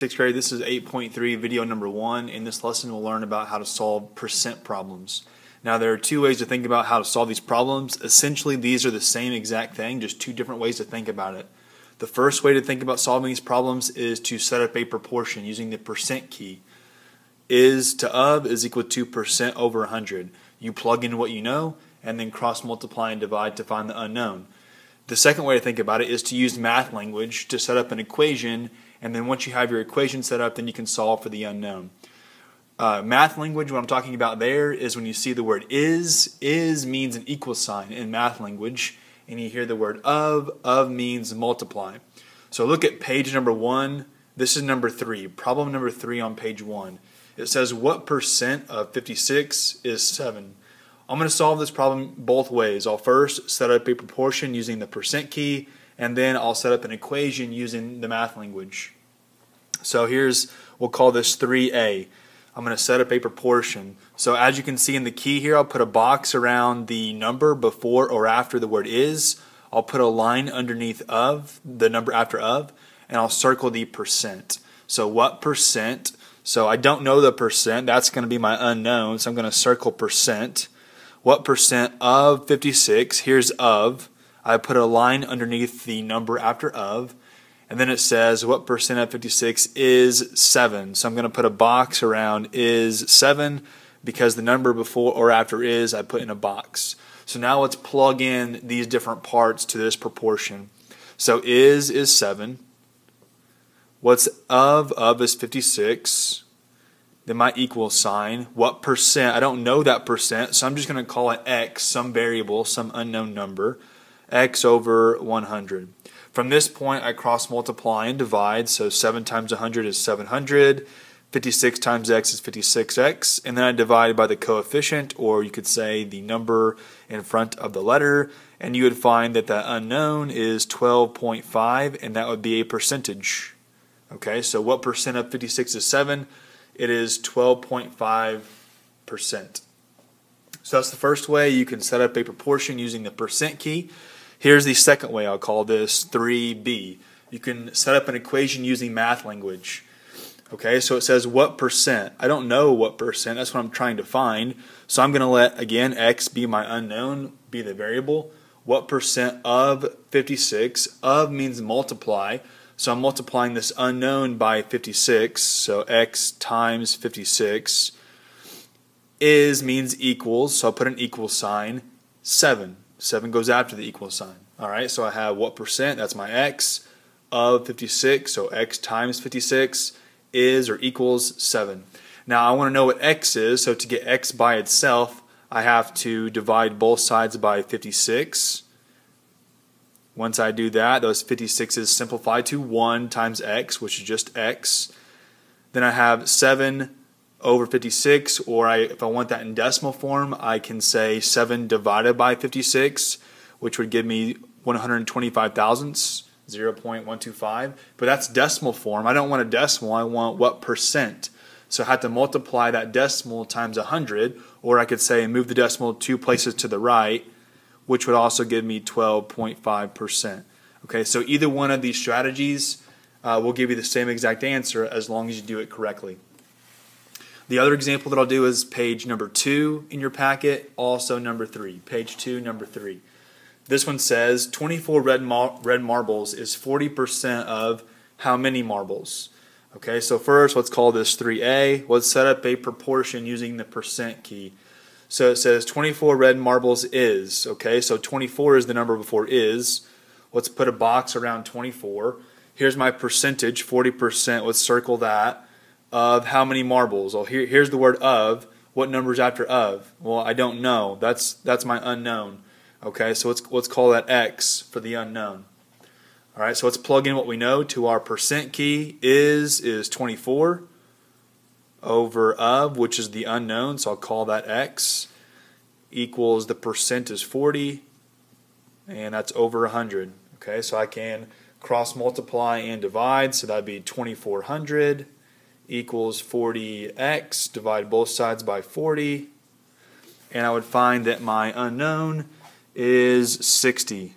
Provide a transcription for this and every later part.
Sixth grade, this is 8.3 video number 1. In this lesson we'll learn about how to solve percent problems. Now there are two ways to think about how to solve these problems. Essentially these are the same exact thing, just two different ways to think about it. The first way to think about solving these problems is to set up a proportion using the percent key. Is to of is equal to percent over 100. You plug in what you know and then cross multiply and divide to find the unknown. The second way to think about it is to use math language to set up an equation, and then once you have your equation set up, then you can solve for the unknown. Math language, what I'm talking about there is when you see the word is means an equal sign in math language, and you hear the word of means multiply. So look at page number 1. This is number 3, problem number 3 on page 1. It says, what percent of 56 is 7? I'm going to solve this problem both ways. I'll first set up a proportion using the percent key, and then I'll set up an equation using the math language. So we'll call this 3a. I'm going to set up a proportion. So as you can see in the key here, I'll put a box around the number before or after the word is. I'll put a line underneath of, the number after of, and I'll circle the percent. So what percent? So I don't know the percent. That's going to be my unknown. So I'm going to circle percent. What percent of 56? Here's of. I put a line underneath the number after of. And then it says what percent of 56 is 7. So I'm going to put a box around is 7 because the number before or after is I put in a box. So now let's plug in these different parts to this proportion. So is 7. What's of is 56. Then my equal sign. What percent? I don't know that percent, so I'm just going to call it x, some variable, some unknown number. X over 100. From this point, I cross multiply and divide. So 7 times 100 is 700. 56 times x is 56x. And then I divide by the coefficient, or you could say the number in front of the letter. And you would find that the unknown is 12.5, and that would be a percentage. Okay, so what percent of 56 is 7? It is 12.5%. So that's the first way you can set up a proportion using the percent key. Here's the second way. I'll call this 3b. You can set up an equation using math language. Okay, so it says what percent? I don't know what percent. That's what I'm trying to find. So I'm going to let, again, x be my unknown, be the variable. What percent of 56? Of means multiply. So I'm multiplying this unknown by 56, so x times 56. Is means equals, so I'll put an equal sign. 7. 7 goes after the equal sign. Alright, so I have what percent, that's my x, of 56, so x times 56 is or equals 7. Now I want to know what x is, so to get x by itself, I have to divide both sides by 56. Once I do that, those 56's simplify to 1 times x, which is just x. Then I have 7 over 56, or if I want that in decimal form, I can say 7 divided by 56, which would give me 125 thousandths, 0.125. But that's decimal form. I don't want a decimal, I want what percent. So I have to multiply that decimal times 100, or I could say move the decimal 2 places to the right, which would also give me 12.5%. Okay, so either one of these strategies will give you the same exact answer as long as you do it correctly. The other example that I'll do is page number 2 in your packet, also number 3. Page 2, number 3. This one says 24 red marbles is 40% of how many marbles? Okay, so first let's call this 3a. Let's set up a proportion using the percent key. So it says 24 red marbles is, okay, so 24 is the number before is. Let's put a box around 24. Here's my percentage, 40%, let's circle that. Of how many marbles? Well, here's the word of. What number is after of? Well, I don't know. That's my unknown. Okay, so let's call that x for the unknown. All right, so let's plug in what we know to our percent key. Is 24 over of, which is the unknown, so I'll call that x, equals the percent is 40, and that's over 100. Okay, so I can cross multiply and divide, so that would be 2400 equals 40x, divide both sides by 40, and I would find that my unknown is 60.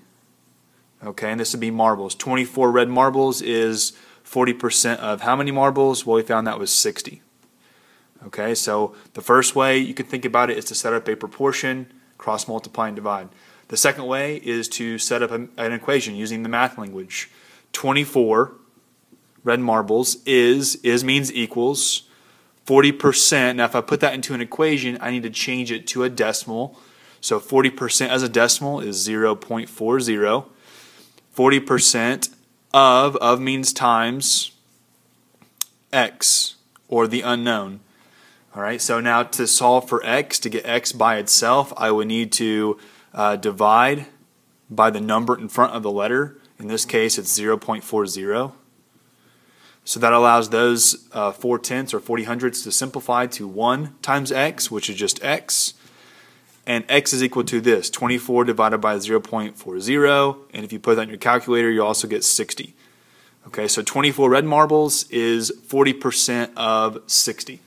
Okay, and this would be marbles. 24 red marbles is 40% of how many marbles? Well, we found that was 60. Okay, so the first way you can think about it is to set up a proportion, cross multiply and divide. The second way is to set up an equation using the math language. 24 red marbles is means equals 40%. Now if I put that into an equation, I need to change it to a decimal. So 40% as a decimal is 0.40. 40% of means times x, or the unknown. All right, so now to solve for x, to get x by itself, I would need to divide by the number in front of the letter. In this case, it's 0.40. So that allows those 4/10 or 40/100s to simplify to 1 times x, which is just x. And x is equal to this, 24 divided by 0.40. And if you put that in your calculator, you also get 60. Okay, so 24 red marbles is 40% of 60.